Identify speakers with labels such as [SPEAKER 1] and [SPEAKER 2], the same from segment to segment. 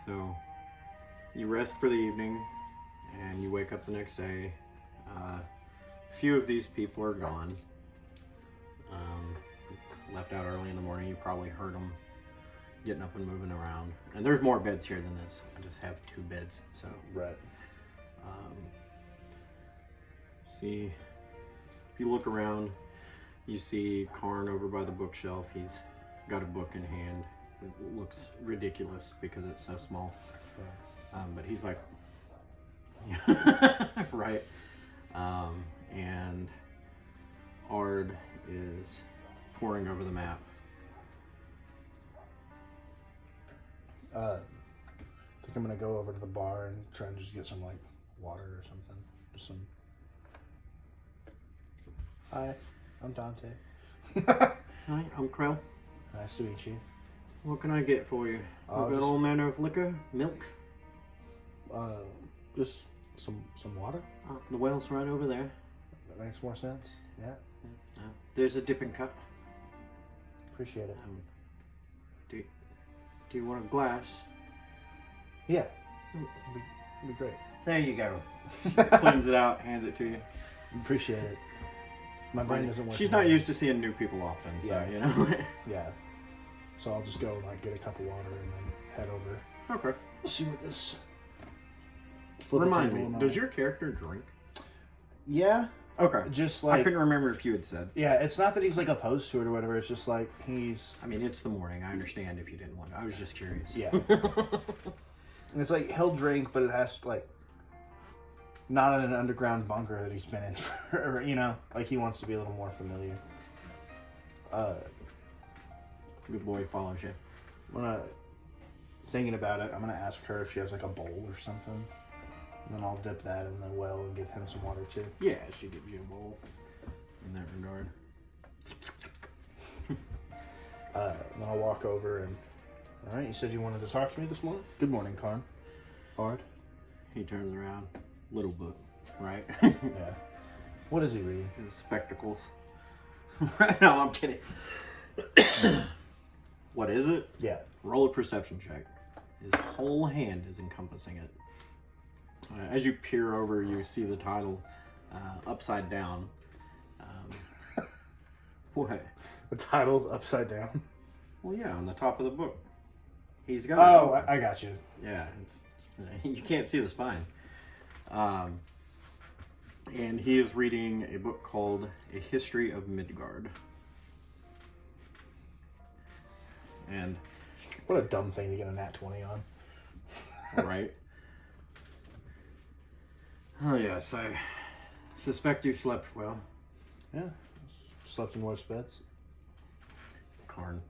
[SPEAKER 1] So you rest for the evening, and you wake up the next day. A few of these people are gone. Left out early in the morning. You probably heard them getting up and moving around. And there's more beds here than this. I just have 2 beds, so.
[SPEAKER 2] Right.
[SPEAKER 1] See, if you look around, you see Karn over by the bookshelf. He's got a book in hand. It looks ridiculous because it's so small. But he's like, right. And Ard is poring over the map.
[SPEAKER 2] I think I'm gonna go over to the bar and try and just get some like water or something. Just some. Hi, I'm Donte.
[SPEAKER 1] Hi, I'm Krell.
[SPEAKER 2] Nice to meet you.
[SPEAKER 1] What can I get for you? We've got all manner of liquor, milk.
[SPEAKER 2] Just some water.
[SPEAKER 1] The well's right over there.
[SPEAKER 2] That makes more sense. Yeah.
[SPEAKER 1] There's a dipping cup.
[SPEAKER 2] Appreciate it.
[SPEAKER 1] Do you want a glass?
[SPEAKER 2] Yeah. It'd be great.
[SPEAKER 1] There you go. She cleans it out, hands it to you.
[SPEAKER 2] Appreciate it. My brain doesn't work.
[SPEAKER 1] She's not used to seeing new people often, so
[SPEAKER 2] yeah.
[SPEAKER 1] you know.
[SPEAKER 2] Yeah. So I'll just go and like get a cup of water and then head over.
[SPEAKER 1] Okay.
[SPEAKER 2] See what this.
[SPEAKER 1] Remind me, does your character drink?
[SPEAKER 2] Yeah.
[SPEAKER 1] Okay.
[SPEAKER 2] Just like
[SPEAKER 1] I couldn't remember if you had said.
[SPEAKER 2] Yeah, it's not that he's like opposed to it or whatever. It's just like he's.
[SPEAKER 1] I mean, it's the morning. I understand if you didn't want to. I was just curious.
[SPEAKER 2] Yeah. And it's like he'll drink, but it has to like. Not in an underground bunker that he's been in forever, you know? Like, he wants to be a little more familiar.
[SPEAKER 1] Good boy follows you.
[SPEAKER 2] Thinking about it, I'm gonna ask her if she has, like, a bowl or something. And then I'll dip that in the well and give him some water, too.
[SPEAKER 1] Yeah, she gives you a bowl in that regard.
[SPEAKER 2] Then I'll walk over and... Alright, you said you wanted to talk to me this morning? Good morning, Karn. Ard.
[SPEAKER 1] He turns around. Little book, right?
[SPEAKER 2] Yeah. What is he reading?
[SPEAKER 1] His spectacles. No, I'm kidding. What is it?
[SPEAKER 2] Yeah.
[SPEAKER 1] Roll a perception check. His whole hand is encompassing it. As you peer over, you see the title upside down. What?
[SPEAKER 2] The title's upside down?
[SPEAKER 1] Well, yeah, on the top of the book. He's got.
[SPEAKER 2] Oh, I got you.
[SPEAKER 1] Yeah, it's you can't see the spine. And he is reading a book called A History of Midgard. And
[SPEAKER 2] what a dumb thing to get a nat 20 on.
[SPEAKER 1] Right? Oh yes, I suspect you slept well.
[SPEAKER 2] Yeah, slept in worse beds.
[SPEAKER 1] Karn,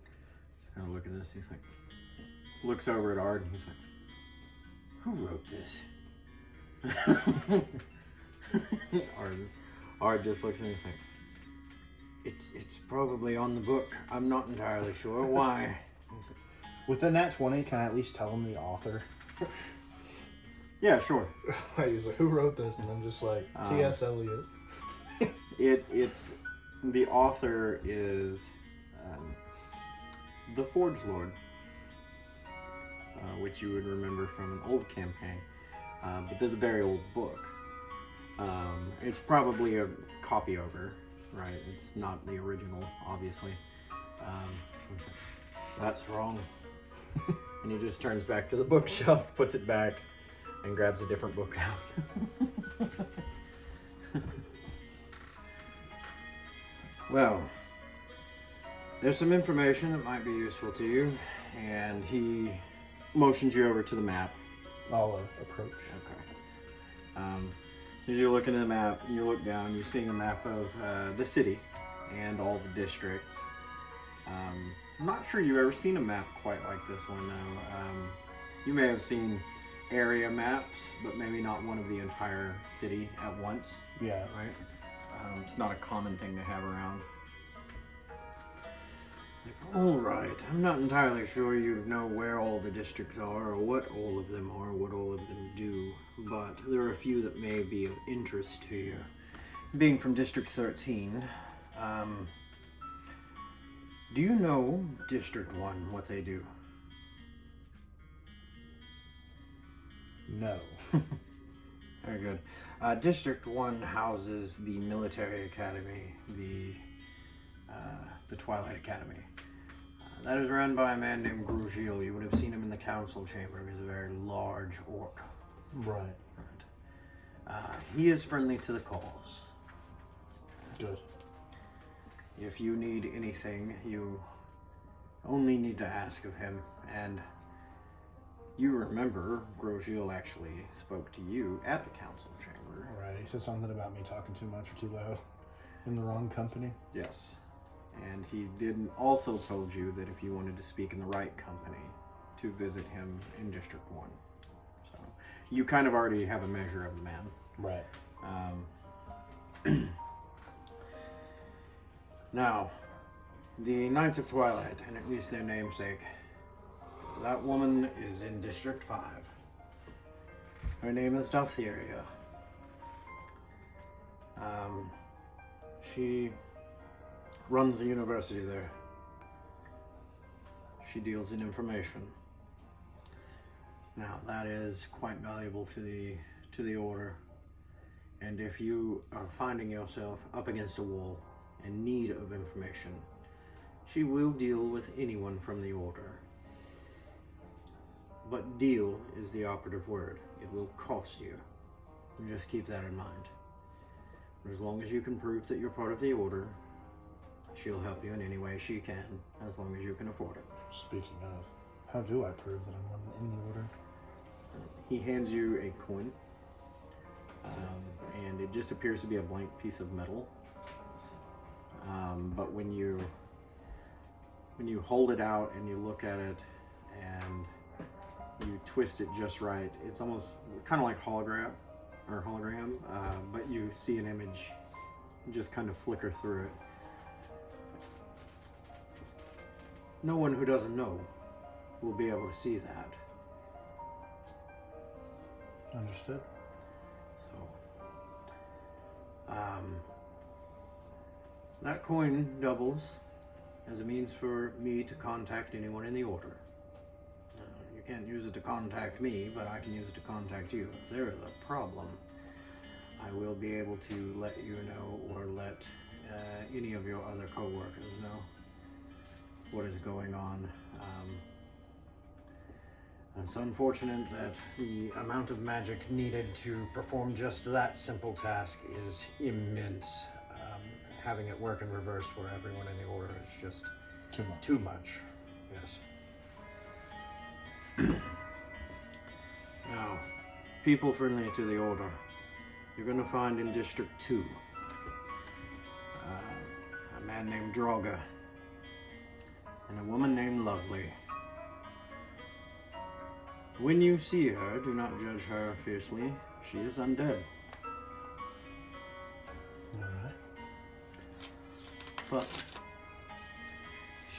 [SPEAKER 1] kind of look at this. He's like, looks over at Ard and he's like, "Who wrote this?" Ard just looks at him and he's like, it's probably on the book. I'm not entirely sure. Why? Like,
[SPEAKER 2] with the nat 20, can I at least tell him the author?
[SPEAKER 1] Yeah, sure.
[SPEAKER 2] He's like, who wrote this? And I'm just like, T.S. Eliot.
[SPEAKER 1] It's the author is the Forge Lord, which you would remember from an old campaign. But this is a very old book. It's probably a copy over, right? It's not the original, obviously. That's wrong. And he just turns back to the bookshelf, puts it back, and grabs a different book out. Well, there's some information that might be useful to you, and he motions you over to the map.
[SPEAKER 2] I'll approach.
[SPEAKER 1] Okay. So you're looking at the map, and you look down, you're seeing a map of the city and all the districts. I'm not sure you've ever seen a map quite like this one, though. You may have seen area maps, but maybe not one of the entire city at once.
[SPEAKER 2] Yeah.
[SPEAKER 1] Right? It's not a common thing to have around. It's like, all right, I'm not entirely sure you know where all the districts are, or what all of them are, what all of them do, but there are a few that may be of interest to you. Being from District 13, do you know District 1, what they do?
[SPEAKER 2] No.
[SPEAKER 1] Very good. District 1 houses the military academy, the Twilight Academy. That is run by a man named Grugil. You would have seen him in the council chamber. He's a very large orc.
[SPEAKER 2] Right.
[SPEAKER 1] He is friendly to the cause.
[SPEAKER 2] Good.
[SPEAKER 1] If you need anything, you only need to ask of him. And you remember, Grugil actually spoke to you at the council chamber.
[SPEAKER 2] Right. He said something about me talking too much or too loud in the wrong company.
[SPEAKER 1] Yes. And he also told you that if you wanted to speak in the right company, to visit him in District 1. So you kind of already have a measure of the man.
[SPEAKER 2] Right.
[SPEAKER 1] Now, the Knights of Twilight, and at least their namesake, that woman is in District 5. Her name is Daltheria. She runs the university there. She deals in information. Now, that is quite valuable to the Order. And if you are finding yourself up against a wall in need of information, she will deal with anyone from the Order. But deal is the operative word. It will cost you. And just keep that in mind. But as long as you can prove that you're part of the Order, she'll help you in any way she can, as long as you can afford it.
[SPEAKER 2] Speaking of, how do I prove that I'm in the Order?
[SPEAKER 1] He hands you a coin, and it just appears to be a blank piece of metal. But when you hold it out and you look at it and you twist it just right, it's almost kind of like hologram, but you see an image just kind of flicker through it. No one who doesn't know will be able to see that.
[SPEAKER 2] Understood.
[SPEAKER 1] So, that coin doubles as a means for me to contact anyone in the Order. You can't use it to contact me, but I can use it to contact you. If there is a problem, I will be able to let you know, or let any of your other co-workers know what is going on. It's unfortunate that the amount of magic needed to perform just that simple task is immense. Having it work in reverse for everyone in the Order is just too much. Yes. Now, people friendly to the Order, you're going to find in District 2 a man named Draga and a woman named Lovely. When you see her, do not judge her fiercely. She is undead.
[SPEAKER 2] Alright.
[SPEAKER 1] But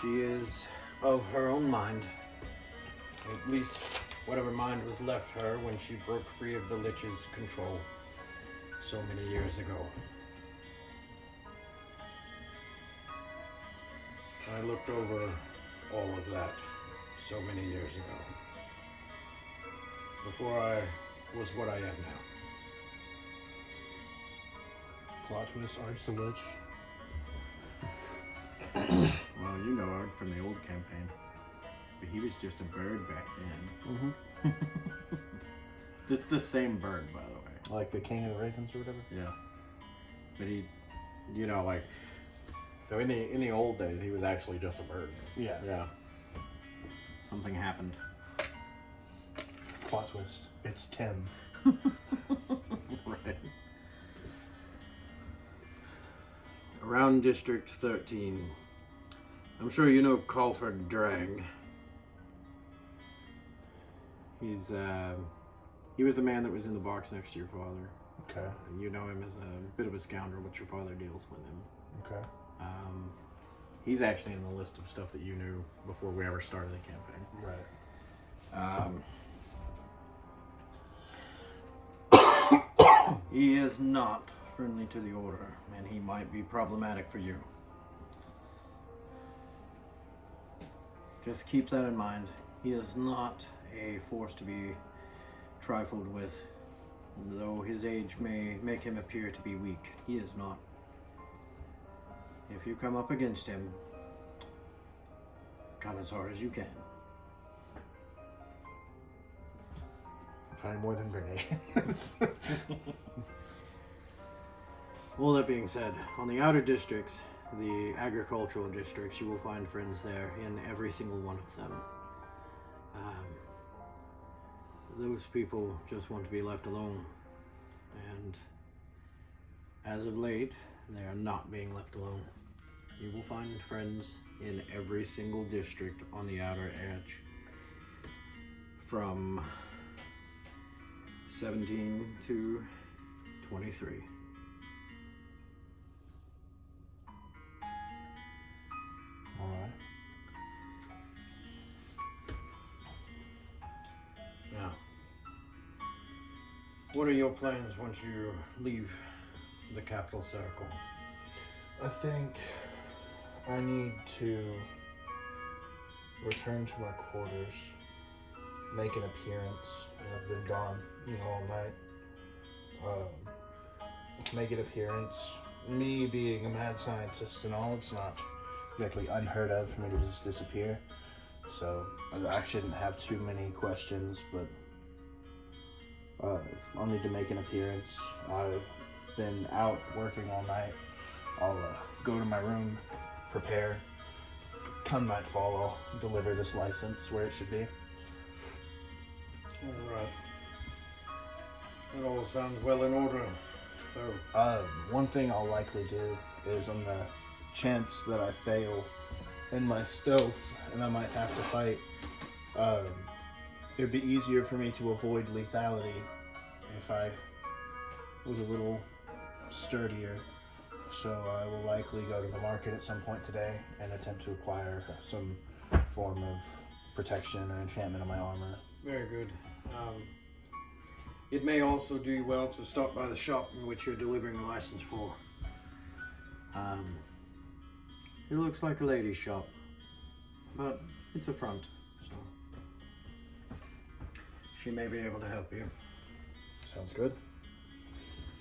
[SPEAKER 1] she is of her own mind. At least whatever mind was left her when she broke free of the Lich's control so many years ago. I looked over all of that so many years ago. Before I was what I am now.
[SPEAKER 2] Plot twist, Arch the Lich.
[SPEAKER 1] Well, you know Art from the old campaign. But he was just a bird back then. Mm-hmm. This is the same bird, by the way.
[SPEAKER 2] Like the King of the Ravens or whatever?
[SPEAKER 1] Yeah. But he, so in the old days, he was actually just a bird.
[SPEAKER 2] Yeah.
[SPEAKER 1] Yeah. Something happened.
[SPEAKER 2] Plot twist. It's Tim.
[SPEAKER 1] Right. Around District 13, I'm sure you know Colford Drag. He was the man that was in the box next to your father.
[SPEAKER 2] Okay.
[SPEAKER 1] You know him as a bit of a scoundrel, but your father deals with him.
[SPEAKER 2] Okay.
[SPEAKER 1] He's actually in the list of stuff that you knew before we ever started the campaign.
[SPEAKER 2] Right.
[SPEAKER 1] He is not friendly to the Order, and he might be problematic for you. Just keep that in mind. He is not a force to be trifled with. Though his age may make him appear to be weak, he is not. If you come up against him, come as hard as you can.
[SPEAKER 2] Probably more than grenades.
[SPEAKER 1] All that being said, on the outer districts, the agricultural districts, you will find friends there in every single one of them. Those people just want to be left alone, and as of late, they are not being left alone. You will find friends in every single district on the outer edge, from 17 to 23.
[SPEAKER 2] All right.
[SPEAKER 1] Now, what are your plans once you leave the capital circle?
[SPEAKER 2] I think I need to return to my quarters, make an appearance. I've been gone, all night. Make an appearance. Me being a mad scientist and all, it's not exactly unheard of for me to just disappear. So I shouldn't have too many questions, but I'll need to make an appearance. I've been out working all night. I'll go to my room, prepare. Come nightfall, I'll deliver this license where it should be.
[SPEAKER 1] Alright. That all sounds well in order. So,
[SPEAKER 2] one thing I'll likely do is on the chance that I fail in my stealth and I might have to fight, it'd be easier for me to avoid lethality if I was a little sturdier. So I will likely go to the market at some point today and attempt to acquire some form of protection or enchantment on my armor.
[SPEAKER 1] very good. It may also do you well to stop by the shop in which you're delivering the license for. It looks like a lady's shop, but it's a front, so she may be able to help you.
[SPEAKER 2] Sounds good.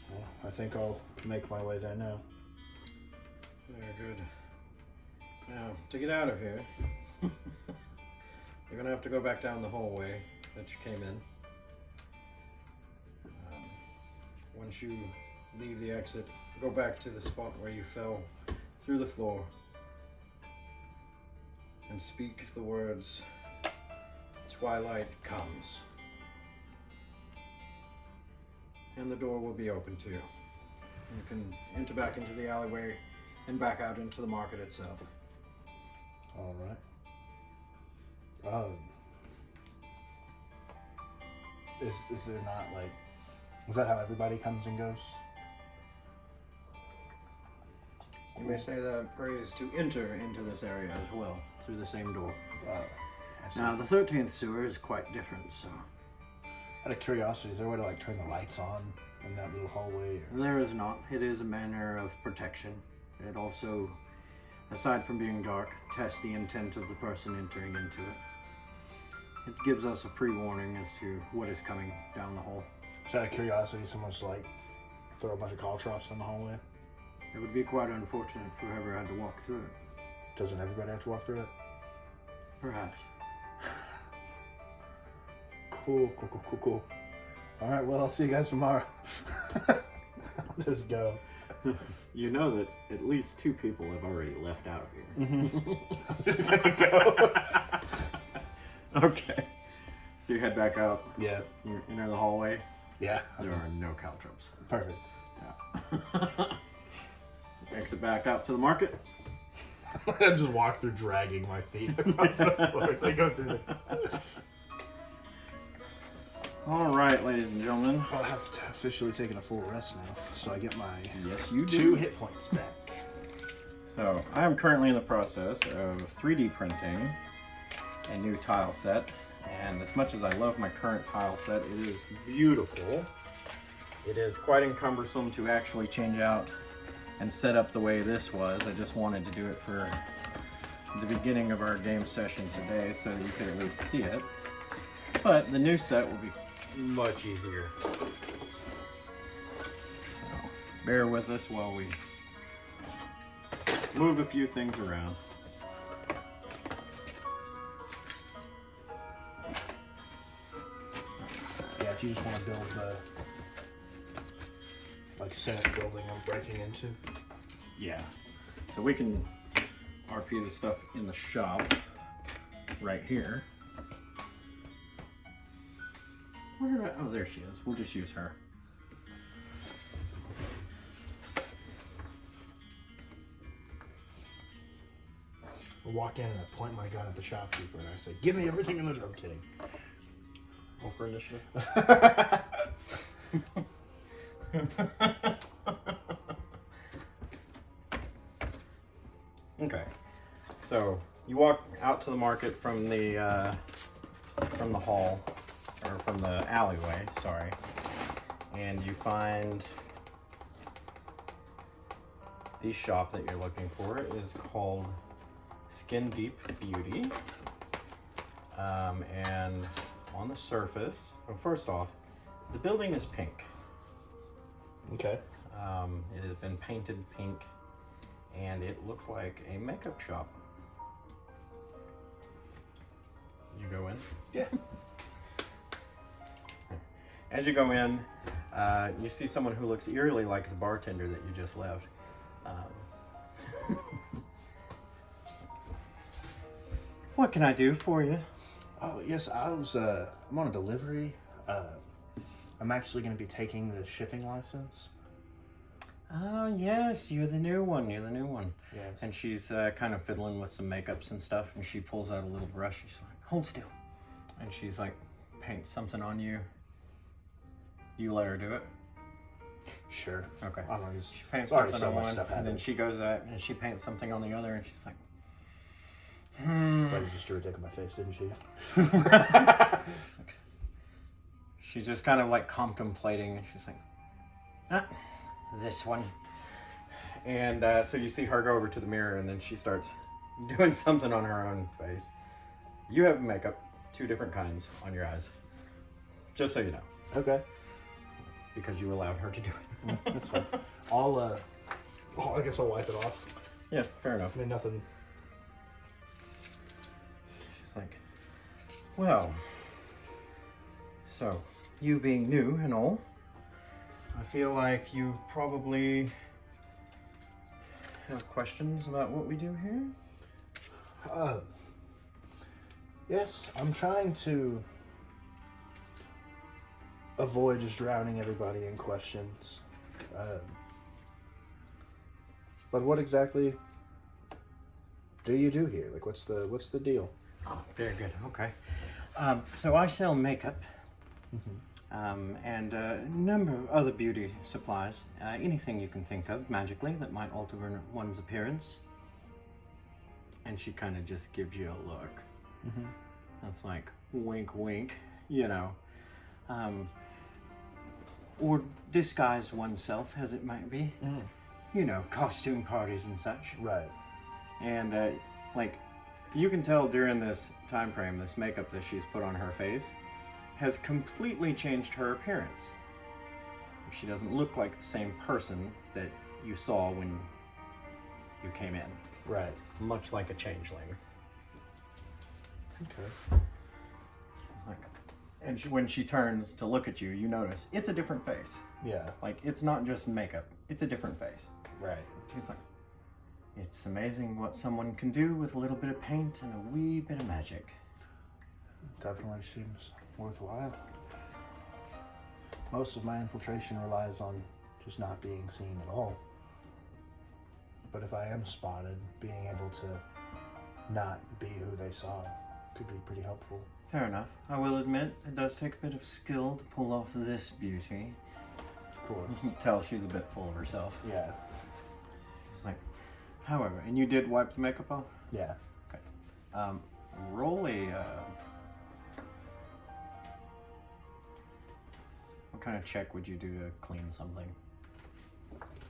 [SPEAKER 2] Well, I think I'll make my way there now.
[SPEAKER 1] Very good. Now, to get out of here, you're gonna have to go back down the hallway that you came in. Once you leave the exit, go back to the spot where you fell through the floor and speak the words, "Twilight comes." And the door will be open to you. You can enter back into the alleyway and back out into the market itself.
[SPEAKER 2] All right. Is there not like? Is that how everybody comes and goes?
[SPEAKER 1] You may say that phrase to enter into this area as well, through the same door. Now, the 13th sewer is quite different, so...
[SPEAKER 2] Out of curiosity, is there a way to like turn the lights on in that little hallway? Or?
[SPEAKER 1] There is not. It is a manner of protection. It also, aside from being dark, tests the intent of the person entering into it. It gives us a pre-warning as to what is coming down the hall.
[SPEAKER 2] So out of curiosity, someone just like throw a bunch of caltrops in the hallway?
[SPEAKER 1] It would be quite unfortunate for whoever had to walk through it.
[SPEAKER 2] Doesn't everybody have to walk through it?
[SPEAKER 1] Perhaps.
[SPEAKER 2] Cool. All right, well, I'll see you guys tomorrow. I'll just go.
[SPEAKER 1] You know that at least 2 people have already left out of here.
[SPEAKER 2] Mm-hmm. I'm just gonna go.
[SPEAKER 1] Okay. So you head back out.
[SPEAKER 2] Yeah.
[SPEAKER 1] You enter the hallway.
[SPEAKER 2] Yeah.
[SPEAKER 1] There are no caltrops.
[SPEAKER 2] Perfect.
[SPEAKER 1] Yeah. Exit back out to the market.
[SPEAKER 2] I just walk through dragging my feet across the floor as I go through the...
[SPEAKER 1] All right, ladies and gentlemen.
[SPEAKER 2] I'll have to officially taken a full rest now, so I get my
[SPEAKER 1] yes, you do.
[SPEAKER 2] 2 hit points back.
[SPEAKER 1] So I am currently in the process of 3D printing a new tile set, and as much as I love my current tile set, it is beautiful. It is quite encumbersome to actually change out and set up the way this was. I just wanted to do it for the beginning of our game session today so you could at least see it. But the new set will be much easier. So, bear with us while we move a few things around.
[SPEAKER 2] Yeah, if you just want to build the like Senate building I'm breaking into.
[SPEAKER 1] Yeah. So we can RP the stuff in the shop right here. Where did I, oh, there she is. We'll just use her.
[SPEAKER 2] I walk in and I point my gun at the shopkeeper and I say, "Give me everything in the drum." I'm kidding.
[SPEAKER 1] Roll for initiative. Okay, so you walk out to the market from the hall, or from the alleyway, sorry, and you find the shop that you're looking for is called Skin Deep Beauty, and on the surface, well, first off, the building is pink.
[SPEAKER 2] Okay.
[SPEAKER 1] It has been painted pink, and it looks like a makeup shop. You go in?
[SPEAKER 2] Yeah.
[SPEAKER 1] As you go in, you see someone who looks eerily like the bartender that you just left. What can I do for you?
[SPEAKER 2] Oh, yes, I'm on a delivery. I'm actually going to be taking the shipping license.
[SPEAKER 1] Oh, yes, you're the new one. You're the new one.
[SPEAKER 2] Yes.
[SPEAKER 1] And she's kind of fiddling with some makeups and stuff, and she pulls out a little brush. She's like, hold still. And she's like, paints something on you. You let her do it?
[SPEAKER 2] Sure.
[SPEAKER 1] Okay.
[SPEAKER 2] She
[SPEAKER 1] paints something on one, and then she goes out and she paints something on the other, and she's like,
[SPEAKER 2] So you just drew a dick on my face, didn't she?
[SPEAKER 1] She's just kind of like contemplating, and she's like, ah, this one. And so you see her go over to the mirror, and then she starts doing something on her own face. You have makeup, 2 different kinds on your eyes, just so you know.
[SPEAKER 2] Okay.
[SPEAKER 1] Because you allowed her to do it.
[SPEAKER 2] Yeah, that's fine. I guess I'll wipe it off.
[SPEAKER 1] Yeah, fair enough.
[SPEAKER 2] I mean, nothing.
[SPEAKER 1] She's like, well, so you being new and all, I feel like you probably have questions about what we do here?
[SPEAKER 2] Yes, I'm trying to avoid just drowning everybody in questions. But what exactly do you do here? Like, what's the deal?
[SPEAKER 1] Oh, very good. Okay. So I sell makeup, and a number of other beauty supplies. Anything you can think of magically that might alter one's appearance. And she kind of just gives you a look. That's like wink, wink. You know. Or disguise oneself as it might be. You know, costume parties and such.
[SPEAKER 2] Right.
[SPEAKER 1] And like, you can tell during this time frame, this makeup that she's put on her face has completely changed her appearance. She doesn't look like the same person that you saw when you came in.
[SPEAKER 2] Right.
[SPEAKER 1] Much like a changeling.
[SPEAKER 2] Okay.
[SPEAKER 1] Like, and when she turns to look at you, you notice it's a different face.
[SPEAKER 2] Yeah.
[SPEAKER 1] Like, it's not just makeup, it's a different face.
[SPEAKER 2] Right.
[SPEAKER 1] She's like, it's amazing what someone can do with a little bit of paint and a wee bit of magic.
[SPEAKER 2] Definitely seems worthwhile. Most of my infiltration relies on just not being seen at all. But if I am spotted, being able to not be who they saw could be pretty helpful.
[SPEAKER 1] Fair enough. I will admit, it does take a bit of skill to pull off this beauty.
[SPEAKER 2] Of course.
[SPEAKER 1] You can tell she's a bit full of herself.
[SPEAKER 2] Yeah.
[SPEAKER 1] She's like, however, and you did wipe the makeup off?
[SPEAKER 2] Yeah.
[SPEAKER 1] Okay. Roll a, what kind of check would you do to clean something?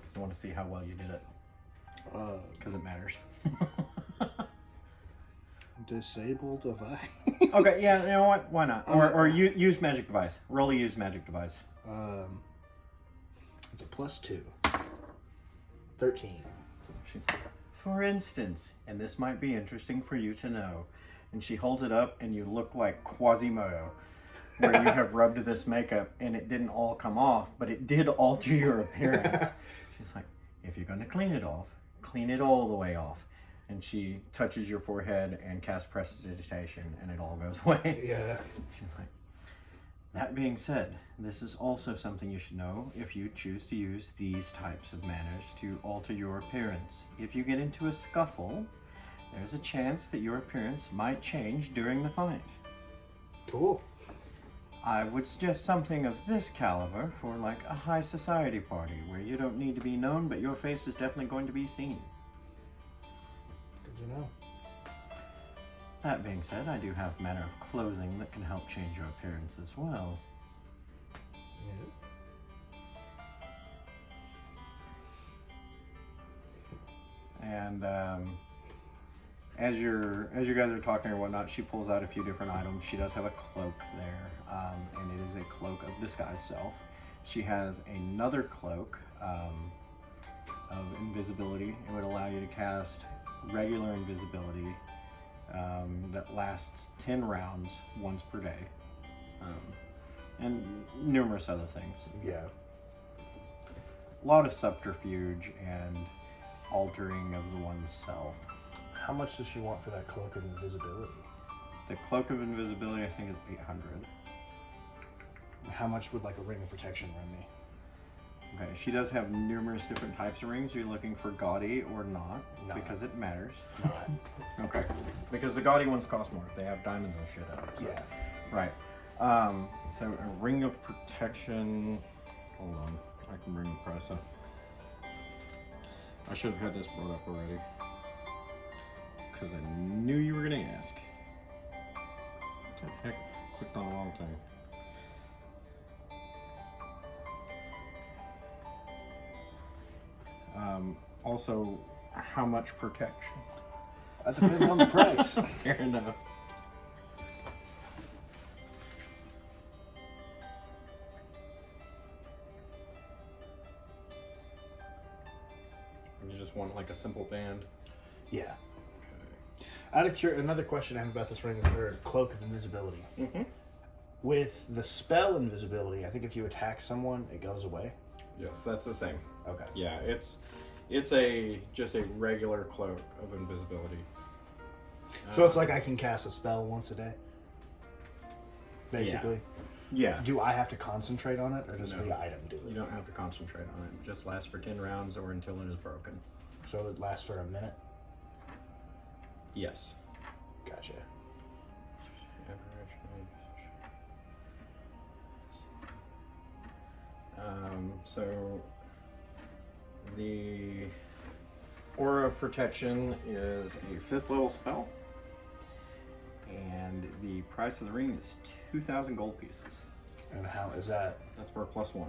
[SPEAKER 1] Just want to see how well you did it. Because it matters.
[SPEAKER 2] Disable device.
[SPEAKER 1] Okay, yeah, you know what? Why not? Or use magic device. Roll a use magic device.
[SPEAKER 2] It's a +2. 13.
[SPEAKER 1] She's like, for instance, and this might be interesting for you to know, and she holds it up, and you look like Quasimodo, where you have rubbed this makeup, and it didn't all come off, but it did alter your appearance. She's like, if you're going to clean it off, clean it all the way off. And she touches your forehead and casts prestidigitation, and it all goes away.
[SPEAKER 2] Yeah.
[SPEAKER 1] She's like, that being said, this is also something you should know if you choose to use these types of manners to alter your appearance. If you get into a scuffle, there's a chance that your appearance might change during the fight.
[SPEAKER 2] Cool.
[SPEAKER 1] I would suggest something of this caliber for like a high society party where you don't need to be known, but your face is definitely going to be seen.
[SPEAKER 2] Good to know.
[SPEAKER 1] That being said, I do have manner of clothing that can help change your appearance as well.
[SPEAKER 2] Yeah.
[SPEAKER 1] And as you guys are talking or whatnot, she pulls out a few different items. She does have a cloak there, and it is a cloak of disguise self. She has another cloak of invisibility. It would allow you to cast regular invisibility that lasts 10 rounds once per day, and numerous other things.
[SPEAKER 2] Yeah.
[SPEAKER 1] A lot of subterfuge and altering of the one's self.
[SPEAKER 2] How much does she want for that cloak of invisibility?
[SPEAKER 1] The cloak of invisibility, I think, is 800.
[SPEAKER 2] How much would like a ring of protection run me?
[SPEAKER 1] Okay, she does have numerous different types of rings. Are you looking for gaudy or not?
[SPEAKER 2] Not.
[SPEAKER 1] Because it matters.
[SPEAKER 2] Not.
[SPEAKER 1] Okay. Because the gaudy ones cost more. They have diamonds and shit out. So.
[SPEAKER 2] Yeah.
[SPEAKER 1] Right. So a ring of protection. Hold on. I can bring the price up. I should have had this brought up already. Because I knew you were going to ask. What the heck? Clicked on the wrong thing. Also, how much protection?
[SPEAKER 2] That depends on the price.
[SPEAKER 1] Fair enough. You just want like a simple band?
[SPEAKER 2] Yeah.
[SPEAKER 1] Okay.
[SPEAKER 2] Out of another question I have about this ring or cloak of invisibility.
[SPEAKER 1] Mm-hmm.
[SPEAKER 2] With the spell invisibility, I think if you attack someone, it goes away.
[SPEAKER 1] Yes, that's the same.
[SPEAKER 2] Okay.
[SPEAKER 1] Yeah, it's just a regular cloak of invisibility.
[SPEAKER 2] So it's like I can cast a spell once a day? Basically?
[SPEAKER 1] Yeah.
[SPEAKER 2] Do I have to concentrate on it, or does
[SPEAKER 1] No.
[SPEAKER 2] the item do it?
[SPEAKER 1] You don't have to concentrate on it. It just lasts for 10 rounds or until it is broken.
[SPEAKER 2] So it lasts for a minute?
[SPEAKER 1] Yes.
[SPEAKER 2] Gotcha.
[SPEAKER 1] So the Aura of Protection is a 5th level spell, and the price of the ring is 2,000 gold pieces.
[SPEAKER 2] And how is that?
[SPEAKER 1] That's for a +1.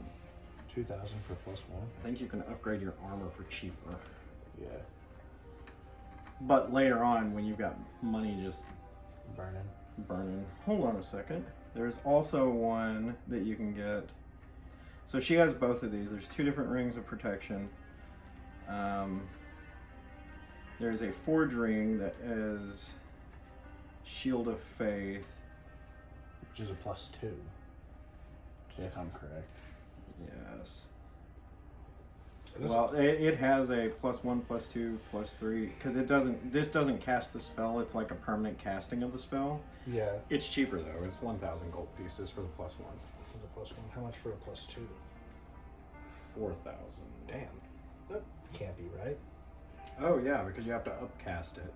[SPEAKER 2] 2,000 for +1?
[SPEAKER 1] I think you can upgrade your armor for cheaper.
[SPEAKER 2] Yeah.
[SPEAKER 1] But later on, when you've got money just
[SPEAKER 2] Burning.
[SPEAKER 1] Hold on a second. There's also one that you can get. So she has both of these. There's 2 different rings of protection. There's a forge ring that is Shield of Faith.
[SPEAKER 2] Which is a +2. If I'm correct.
[SPEAKER 1] Yes. Well, it has a +1, +2, +3 because this doesn't cast the spell. It's like a permanent casting of the spell.
[SPEAKER 2] Yeah.
[SPEAKER 1] It's cheaper though. It's 1,000 gold pieces for the +1.
[SPEAKER 2] For the +1. How much for a +2?
[SPEAKER 1] 4,000.
[SPEAKER 2] Damn. That can't be right.
[SPEAKER 1] Oh yeah, because you have to upcast it.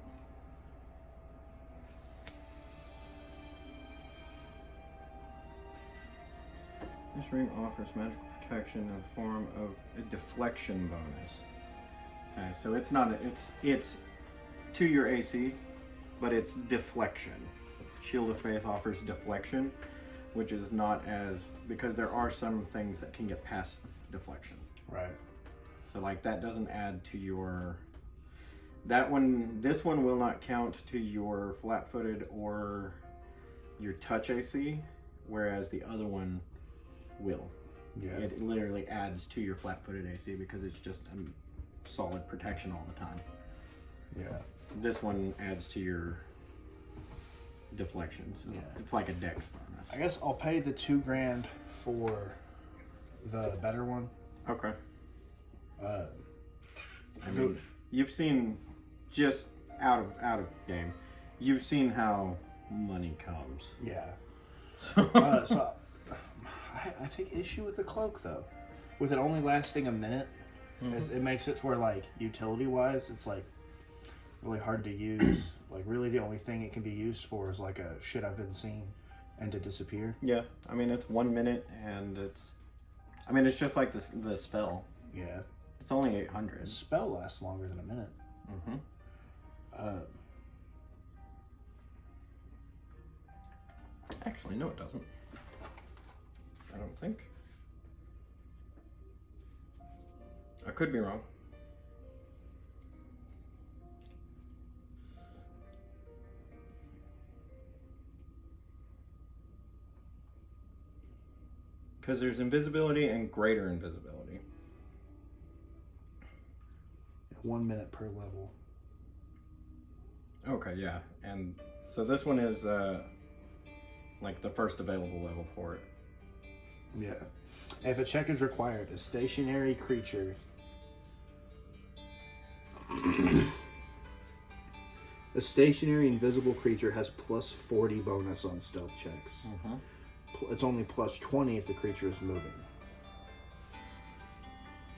[SPEAKER 1] This ring offers magical protection in the form of a deflection bonus. Okay, so it's not it's to your AC, but it's deflection. Shield of Faith offers deflection, which is not as because there are some things that can get past deflection.
[SPEAKER 2] Right.
[SPEAKER 1] So like that doesn't add to your This one will not count to your flat-footed or your touch AC, whereas the other one will.
[SPEAKER 2] Yeah.
[SPEAKER 1] It literally adds to your flat-footed AC because it's just a solid protection all the time.
[SPEAKER 2] Yeah.
[SPEAKER 1] This one adds to your deflection, so it's like a dex bonus.
[SPEAKER 2] I guess I'll pay the $2,000 for the better one.
[SPEAKER 1] Okay.
[SPEAKER 2] I
[SPEAKER 1] mean, you've seen just out of game. You've seen how money comes.
[SPEAKER 2] Yeah. So I take issue with the cloak though, with it only lasting a minute. Mm-hmm. It makes it where like utility wise, it's like really hard to use. Like really, the only thing it can be used for is like a shit I've been seen, and to disappear.
[SPEAKER 1] Yeah, I mean it's 1 minute, and it's just like the spell.
[SPEAKER 2] Yeah.
[SPEAKER 1] It's only 800.
[SPEAKER 2] The spell lasts longer than a minute.
[SPEAKER 1] Mm-hmm. Actually, no, it doesn't. I don't think. I could be wrong. Because there's invisibility and greater invisibility.
[SPEAKER 2] 1 minute per level.
[SPEAKER 1] Okay, yeah. And so this one is like the first available level for it.
[SPEAKER 2] Yeah. If a check is required, a stationary creature. A stationary invisible creature has plus 40 bonus on stealth checks.
[SPEAKER 1] Mm-hmm.
[SPEAKER 2] It's only plus 20 if the creature is moving.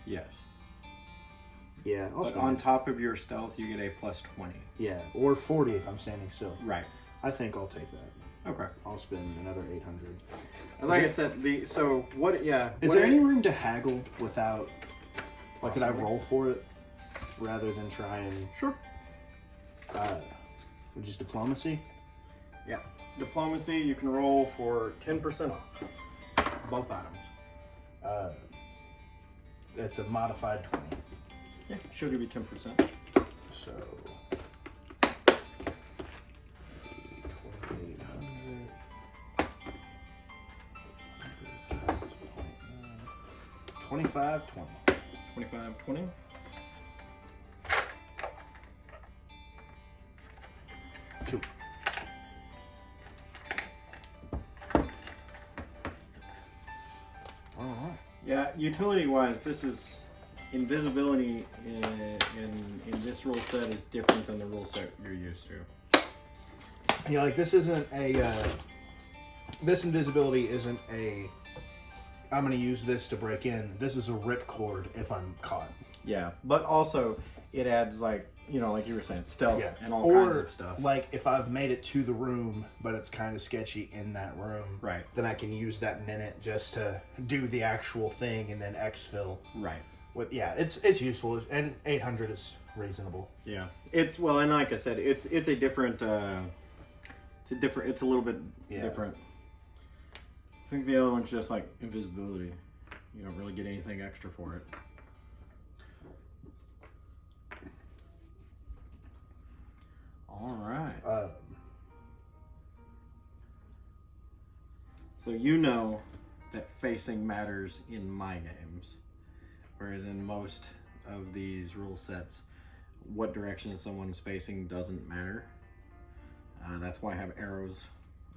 [SPEAKER 1] Yes.
[SPEAKER 2] Yeah.
[SPEAKER 1] But on top of your stealth, you get a plus 20.
[SPEAKER 2] Yeah, or 40 if I'm standing still.
[SPEAKER 1] Right.
[SPEAKER 2] I think I'll take that.
[SPEAKER 1] Okay.
[SPEAKER 2] I'll spend another 800.
[SPEAKER 1] Like I said,
[SPEAKER 2] Is there any room to haggle without? Like, could I roll for it rather than try and?
[SPEAKER 1] Sure.
[SPEAKER 2] Just diplomacy.
[SPEAKER 1] Yeah, diplomacy. You can roll for 10% off both items.
[SPEAKER 2] It's a modified 20.
[SPEAKER 1] Yeah, she'll give you 10%.
[SPEAKER 2] So. 25, 20.
[SPEAKER 1] 25, 20.
[SPEAKER 2] Cool. All right.
[SPEAKER 1] Yeah, utility-wise, this is invisibility in this rule set is different than the rule set you're used to.
[SPEAKER 2] Yeah, like this isn't a. This invisibility isn't a. I'm going to use this to break in. This is a ripcord if I'm caught.
[SPEAKER 1] Yeah, but also it adds like you were saying, stealth and all kinds of stuff.
[SPEAKER 2] Like if I've made it to the room, but it's kind of sketchy in that room,
[SPEAKER 1] right?
[SPEAKER 2] Then I can use that minute just to do the actual thing and then exfil.
[SPEAKER 1] Right.
[SPEAKER 2] It's useful, and 800 is reasonable.
[SPEAKER 1] Yeah, and like I said, it's a different. It's a little bit different. I think the other one's just like invisibility. You don't really get anything extra for it. All right. So you know that facing matters in my games, whereas in most of these rule sets, what direction someone's facing doesn't matter. That's why I have arrows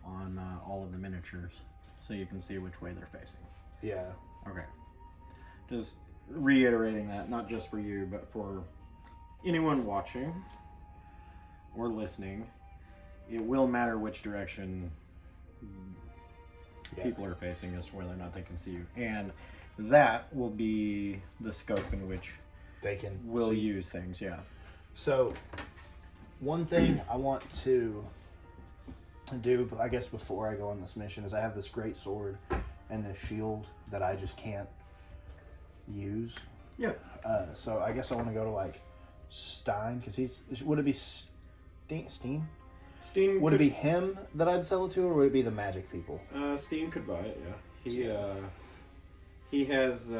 [SPEAKER 1] on all of the miniatures, so you can see which way they're facing.
[SPEAKER 2] Yeah.
[SPEAKER 1] Okay. Just reiterating that, not just for you, but for anyone watching or listening. It will matter which direction people are facing as to whether or not they can see you. And that will be the scope in which
[SPEAKER 2] they can
[SPEAKER 1] use things, yeah.
[SPEAKER 2] So, one thing I want to do, I guess, before I go on this mission is I have this great sword and this shield that I just can't use.
[SPEAKER 1] Yeah.
[SPEAKER 2] So I guess I want to go to like Stein, because would it be Steen?
[SPEAKER 1] Steen
[SPEAKER 2] would it be him that I'd sell it to, or would it be the magic people?
[SPEAKER 1] Steen could buy it, yeah. He has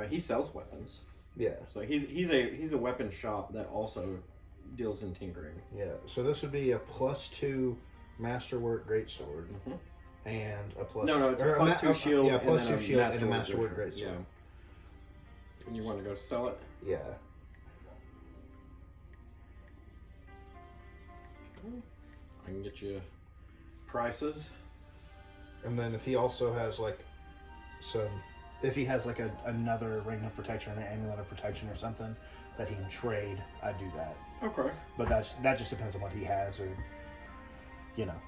[SPEAKER 1] He sells weapons.
[SPEAKER 2] Yeah.
[SPEAKER 1] So he's a weapon shop that also deals in tinkering.
[SPEAKER 2] Yeah. So this would be a +2 masterwork greatsword. Mm-hmm. And a plus...
[SPEAKER 1] No, it's a +2 shield.
[SPEAKER 2] Yeah, +2
[SPEAKER 1] and
[SPEAKER 2] shield and a masterwork greatsword.
[SPEAKER 1] Yeah. And you want to go sell it?
[SPEAKER 2] Yeah.
[SPEAKER 1] I can get you prices.
[SPEAKER 2] And then if he also has like some... If he has like another ring of protection or an amulet of protection or something that he can trade, I'd do that.
[SPEAKER 1] Okay.
[SPEAKER 2] But that just depends on what he has or, you know.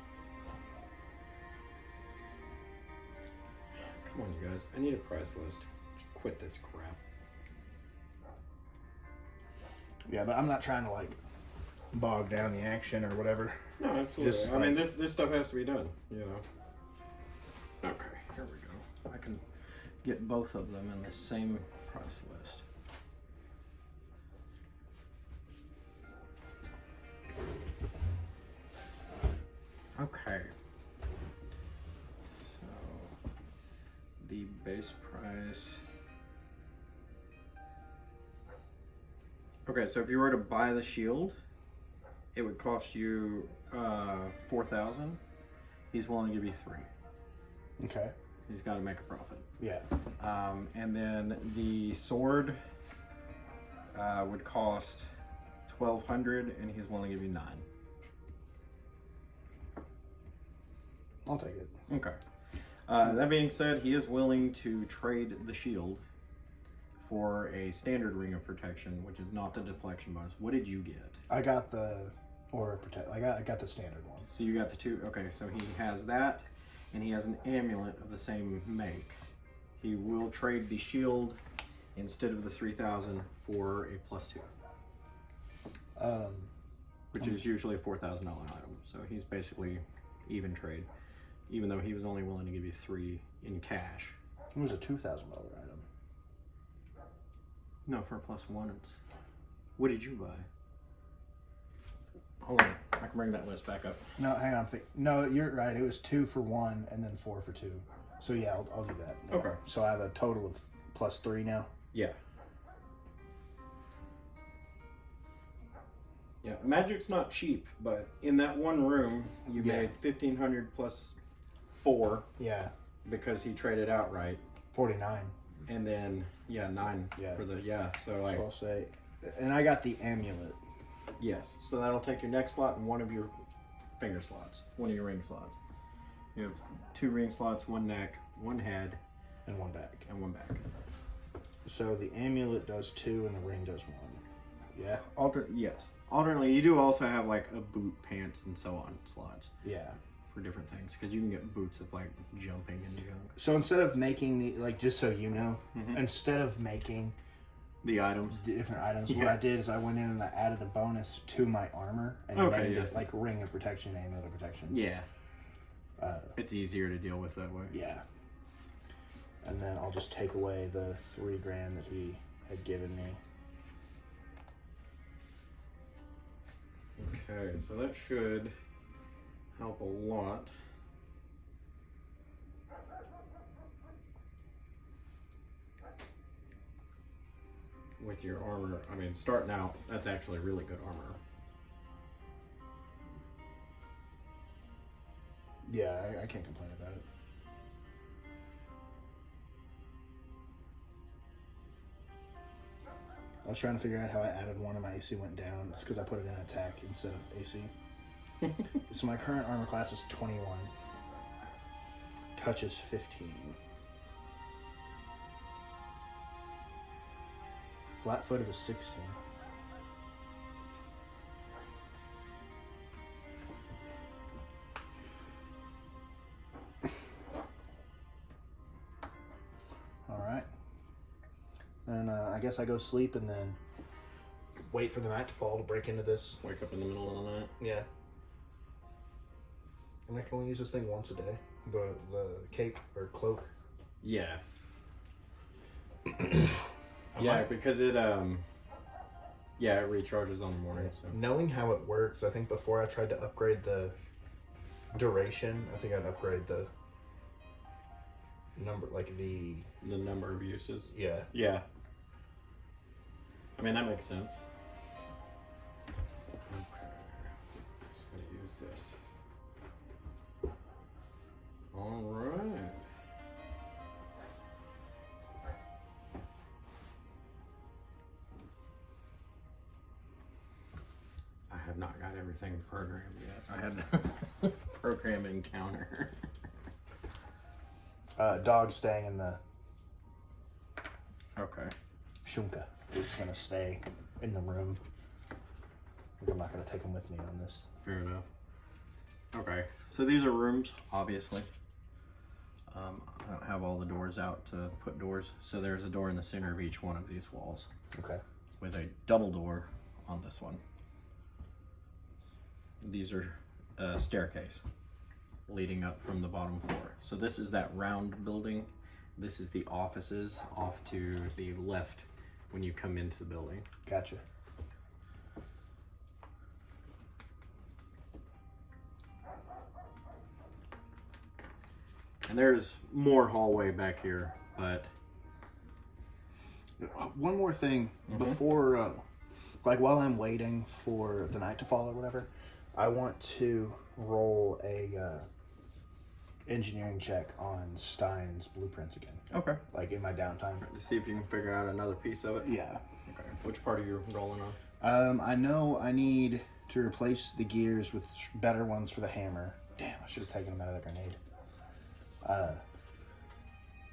[SPEAKER 1] Come on, you guys. I need a price list. Just quit this crap.
[SPEAKER 2] Yeah, but I'm not trying to like bog down the action or whatever.
[SPEAKER 1] No, absolutely. I mean, this stuff has to be done, you know. Okay, here we go. I can get both of them in the same price list. Okay. So the base price. Okay, so if you were to buy the shield, it would cost you 4,000. He's willing to give you 3.
[SPEAKER 2] Okay.
[SPEAKER 1] He's got to make a profit.
[SPEAKER 2] Yeah.
[SPEAKER 1] And then the sword would cost 1,200, and he's willing to give you 9.
[SPEAKER 2] I'll take it.
[SPEAKER 1] Okay. That being said, he is willing to trade the shield for a standard ring of protection, which is not the deflection bonus. What did you get?
[SPEAKER 2] I got the aura protect. I got the standard one.
[SPEAKER 1] So you got the 2. Okay, so he has that, and he has an amulet of the same make. He will trade the shield instead of the 3,000 for a +2. Which is usually a $4,000 item. So he's basically even trade, even though he was only willing to give you 3 in cash.
[SPEAKER 2] It was a $2,000 item.
[SPEAKER 1] No, for a +1, it's... What did you buy? Hold on, I can bring that list back up.
[SPEAKER 2] No, hang on. No, you're right. It was 2 for 1 and then 4 for 2. So yeah, I'll do that. Yeah.
[SPEAKER 1] Okay.
[SPEAKER 2] So I have a total of +3 now.
[SPEAKER 1] Yeah. Yeah, magic's not cheap, but in that one room, you made 1,500 plus 4.
[SPEAKER 2] Yeah.
[SPEAKER 1] Because he traded outright.
[SPEAKER 2] 49.
[SPEAKER 1] And then 9 for the So like.
[SPEAKER 2] So I'll say, and I got the amulet.
[SPEAKER 1] Yes. So that'll take your neck slot and one of your finger slots, one of your ring slots. You have 2 ring slots, 1 neck, 1 head,
[SPEAKER 2] and 1 back. So the amulet does 2 and the ring does 1. Yeah.
[SPEAKER 1] Yes. Alternately, you do also have like a boot, pants, and so on slots.
[SPEAKER 2] Yeah.
[SPEAKER 1] For different things, because you can get boots of like jumping and junk.
[SPEAKER 2] So instead of making the just so you know, instead of making
[SPEAKER 1] the items,
[SPEAKER 2] different items, what I did is I went in and I added a bonus to my armor and named it like ring of protection, amulet of protection.
[SPEAKER 1] Yeah. It's easier to deal with that way.
[SPEAKER 2] Yeah. And then I'll just take away the $3,000 that he had given me.
[SPEAKER 1] Okay, so that should help a lot. With your armor, I mean, starting out, that's actually really good armor.
[SPEAKER 2] Yeah, I can't complain about it. I was trying to figure out how I added 1 and my AC went down. It's because I put it in attack instead of AC. So my current armor class is 21. Touch is 15. Flat-footed is 16. Alright. Then I guess I go sleep and then wait for the night to fall to break into this.
[SPEAKER 1] Wake up in the middle of the night?
[SPEAKER 2] Yeah. And I can only use this thing once a day. The cape or cloak.
[SPEAKER 1] Yeah. Yeah, because it it recharges on the morning. So.
[SPEAKER 2] Knowing how it works, I think before I tried to upgrade the duration, I think I'd upgrade number, like the
[SPEAKER 1] number of uses.
[SPEAKER 2] Yeah.
[SPEAKER 1] Yeah. I mean, that makes sense. Okay. Just gonna use this. All right. I have not got everything programmed yet. I had to program encounter.
[SPEAKER 2] Dog staying in the
[SPEAKER 1] Okay.
[SPEAKER 2] Shunka is going to stay in the room. I'm not going to take him with me on this.
[SPEAKER 1] Fair enough. Okay, so these are rooms, obviously. I don't have all the doors out to put doors, so there's a door in the center of each one of these walls.
[SPEAKER 2] Okay.
[SPEAKER 1] With a double door on this one. These are a staircase leading up from the bottom floor. So this is that round building. This is the offices off to the left when you come into the building.
[SPEAKER 2] Gotcha.
[SPEAKER 1] And there's more hallway back here, but...
[SPEAKER 2] One more thing before, like while I'm waiting for the night to fall or whatever, I want to roll a engineering check on Stein's blueprints again.
[SPEAKER 1] Okay.
[SPEAKER 2] Like in my downtime.
[SPEAKER 1] To see if you can figure out another piece of it?
[SPEAKER 2] Yeah.
[SPEAKER 1] Okay. Which part are you rolling on?
[SPEAKER 2] I know I need to replace the gears with better ones for the hammer. Damn, I should have taken them out of the grenade.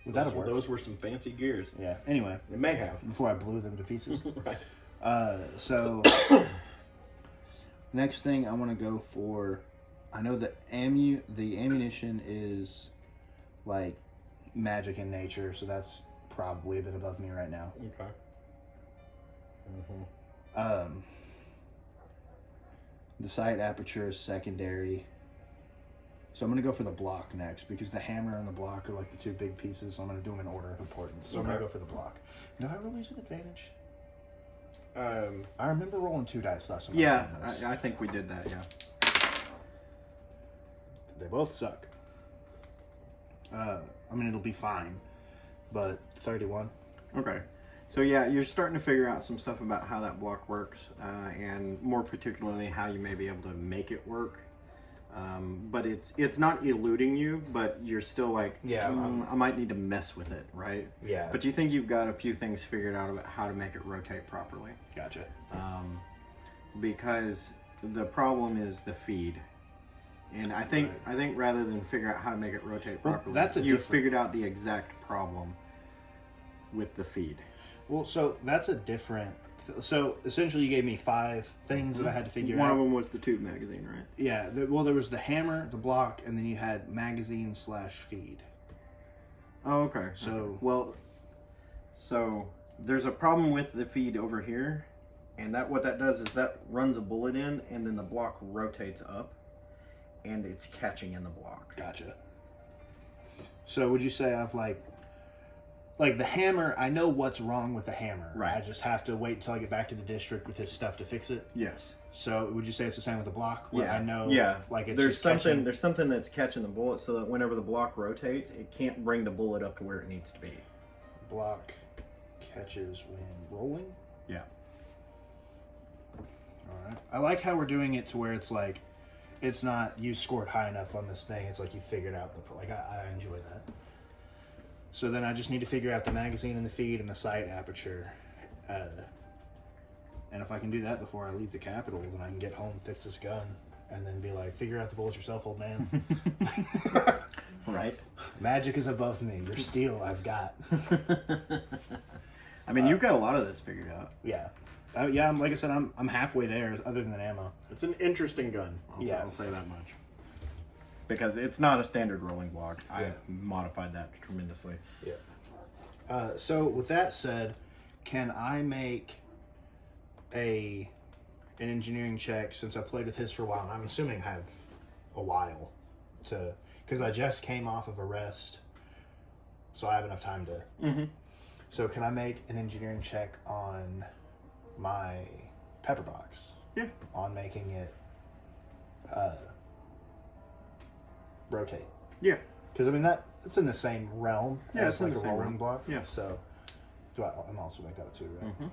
[SPEAKER 2] Would that have worked?
[SPEAKER 1] Those were some fancy gears.
[SPEAKER 2] Yeah. Anyway.
[SPEAKER 1] It may have.
[SPEAKER 2] Before I blew them to pieces.
[SPEAKER 1] Right.
[SPEAKER 2] So next thing I want to go for, I know the ammunition is like magic in nature, so that's probably a bit above me right now.
[SPEAKER 1] Okay. Mm-hmm.
[SPEAKER 2] The sight aperture is secondary. So I'm going to go for the block next, because the hammer and the block are like the two big pieces. So I'm going to do them in order of importance. So I'm going to go for the block. Do I roll these with advantage? I remember rolling 2 dice last time.
[SPEAKER 1] Yeah, I think we did that, yeah.
[SPEAKER 2] They both suck. I mean, it'll be fine, but 31.
[SPEAKER 1] Okay. So yeah, you're starting to figure out some stuff about how that block works, and more particularly how you may be able to make it work. But it's not eluding you, but you're still like,
[SPEAKER 2] yeah,
[SPEAKER 1] I might need to mess with it, right?
[SPEAKER 2] Yeah.
[SPEAKER 1] But you think you've got a few things figured out about how to make it rotate properly.
[SPEAKER 2] Gotcha.
[SPEAKER 1] Because the problem is the feed. And I think rather than figure out how to make it rotate properly, you've figured out the exact problem with the feed.
[SPEAKER 2] Well, so that's a different... So essentially you gave me 5 things that I had to figure out.
[SPEAKER 1] One of them was the tube magazine, right?
[SPEAKER 2] Yeah. Well, there was the hammer, the block, and then you had magazine/feed.
[SPEAKER 1] Oh, okay.
[SPEAKER 2] So...
[SPEAKER 1] Well, so there's a problem with the feed over here, and what that does is that runs a bullet in, and then the block rotates up, and it's catching in the block.
[SPEAKER 2] Gotcha. So would you say I've like the hammer, I know what's wrong with the hammer.
[SPEAKER 1] Right.
[SPEAKER 2] I just have to wait until I get back to the district with his stuff to fix it.
[SPEAKER 1] Yes.
[SPEAKER 2] So would you say it's the same with the block? Where
[SPEAKER 1] Yeah.
[SPEAKER 2] I know.
[SPEAKER 1] Yeah.
[SPEAKER 2] Like it's
[SPEAKER 1] there's
[SPEAKER 2] just
[SPEAKER 1] something.
[SPEAKER 2] catching...
[SPEAKER 1] There's something that's catching the bullet, so that whenever the block rotates, it can't bring the bullet up to where it needs to be.
[SPEAKER 2] Block catches when rolling.
[SPEAKER 1] Yeah.
[SPEAKER 2] All right. I like how we're doing it to where it's like, it's not you scored high enough on this thing. It's like you figured out the I enjoy that. So then I just need to figure out the magazine and the feed and the sight aperture. And if I can do that before I leave the capital, then I can get home, fix this gun, and then be like, figure out the bullets yourself, old man.
[SPEAKER 1] Right.
[SPEAKER 2] Magic is above me. Your steel I've got.
[SPEAKER 1] I mean, you've got a lot of this figured out.
[SPEAKER 2] Yeah. Yeah, like I said, I'm halfway there, other than ammo.
[SPEAKER 1] It's an interesting gun. I'll say that much. Because it's not a standard rolling block. Yeah. I've modified that tremendously.
[SPEAKER 2] Yeah. So with that said, can I make an engineering check, since I played with his for a while, and I'm assuming I have a while to, because I just came off of a rest, so I have enough time to.
[SPEAKER 1] Mm-hmm.
[SPEAKER 2] So can I make an engineering check on my pepper box?
[SPEAKER 1] Yeah.
[SPEAKER 2] On making it rotate.
[SPEAKER 1] Yeah.
[SPEAKER 2] Because I mean that It's in the same realm
[SPEAKER 1] Yeah,
[SPEAKER 2] as
[SPEAKER 1] it's in
[SPEAKER 2] like
[SPEAKER 1] the
[SPEAKER 2] a
[SPEAKER 1] same
[SPEAKER 2] rolling
[SPEAKER 1] realm.
[SPEAKER 2] block.
[SPEAKER 1] Yeah.
[SPEAKER 2] So, I'm also make that a 2, right?
[SPEAKER 1] Mm-hmm.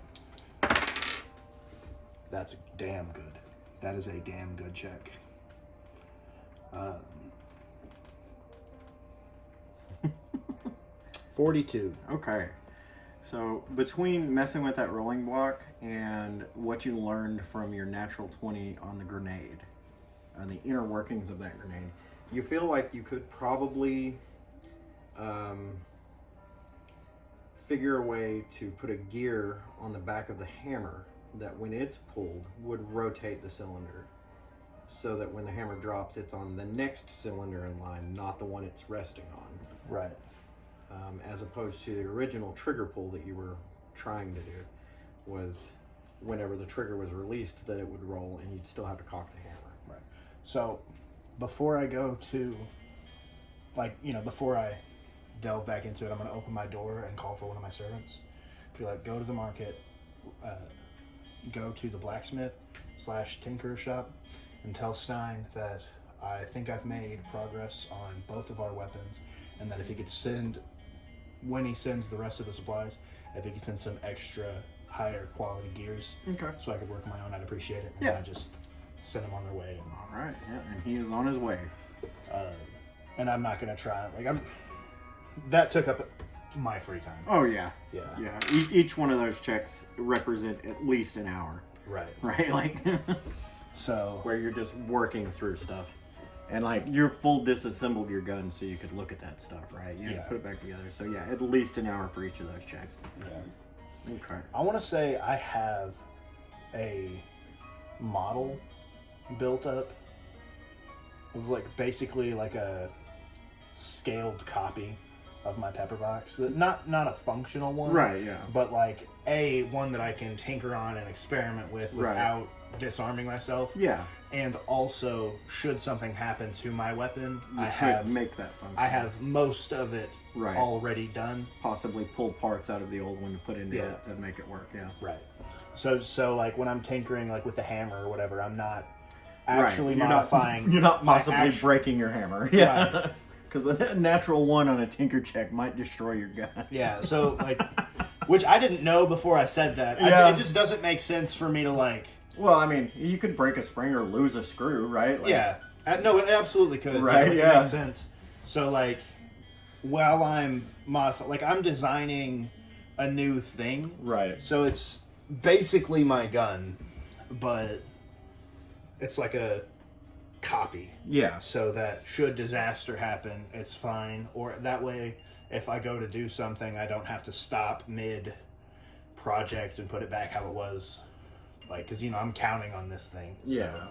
[SPEAKER 2] That's damn good. That is a damn good check. 42.
[SPEAKER 1] Okay. So between messing with that rolling block and what you learned from your natural 20 on the grenade, on the inner workings of that grenade, you feel like you could probably figure a way to put a gear on the back of the hammer that when it's pulled would rotate the cylinder so that when the hammer drops it's on the next cylinder in line, not the one it's resting on.
[SPEAKER 2] Right.
[SPEAKER 1] As opposed to the original trigger pull that you were trying to do was whenever the trigger was released that it would roll and you'd still have to cock the hammer.
[SPEAKER 2] Right. So before I go to, before I delve back into it, I'm going to open my door and call for one of my servants. Be like, go to the market, go to the blacksmith/tinker shop and tell Stein that I think I've made progress on both of our weapons and that if he could send, when he sends the rest of the supplies, if he could send some extra higher quality gears so I could work my own, I'd appreciate it. And I just send them on their way.
[SPEAKER 1] All right, yeah, and he is on his way.
[SPEAKER 2] And I'm not going to try, that took up my free time.
[SPEAKER 1] Oh, yeah.
[SPEAKER 2] Yeah.
[SPEAKER 1] Each one of those checks represent at least an hour.
[SPEAKER 2] Right.
[SPEAKER 1] Right?
[SPEAKER 2] So
[SPEAKER 1] where you're just working through stuff. And you're full disassembled your gun so you could look at that stuff, right? You had to put it back together. So yeah, at least an hour for each of those checks.
[SPEAKER 2] Yeah.
[SPEAKER 1] Okay.
[SPEAKER 2] I want to say I have a model built up of basically a scaled copy of my pepper box. Not a functional one.
[SPEAKER 1] Right, yeah.
[SPEAKER 2] But one that I can tinker on and experiment with without disarming myself.
[SPEAKER 1] Yeah.
[SPEAKER 2] And also, should something happen to my weapon,
[SPEAKER 1] I have make that function.
[SPEAKER 2] I have most of it already done.
[SPEAKER 1] Possibly pull parts out of the old one to put into it to make it work. Yeah.
[SPEAKER 2] Right. So when I'm tinkering with the hammer or whatever, I'm not actually modifying.
[SPEAKER 1] You're not possibly breaking your hammer. Yeah. Right. Because a natural 1 on a tinker check might destroy your gun.
[SPEAKER 2] Yeah. So which I didn't know before I said that.
[SPEAKER 1] Yeah.
[SPEAKER 2] It just doesn't make sense for me to
[SPEAKER 1] Well, I mean, you could break a spring or lose a screw, right?
[SPEAKER 2] Yeah. No, it absolutely could.
[SPEAKER 1] Right,
[SPEAKER 2] It makes sense. So, while I'm I'm designing a new thing.
[SPEAKER 1] Right.
[SPEAKER 2] So it's basically my gun, but it's a copy.
[SPEAKER 1] Yeah.
[SPEAKER 2] So that should disaster happen, it's fine. Or that way, if I go to do something, I don't have to stop mid-project and put it back how it was. Because, I'm counting on this thing. So.
[SPEAKER 1] Yeah.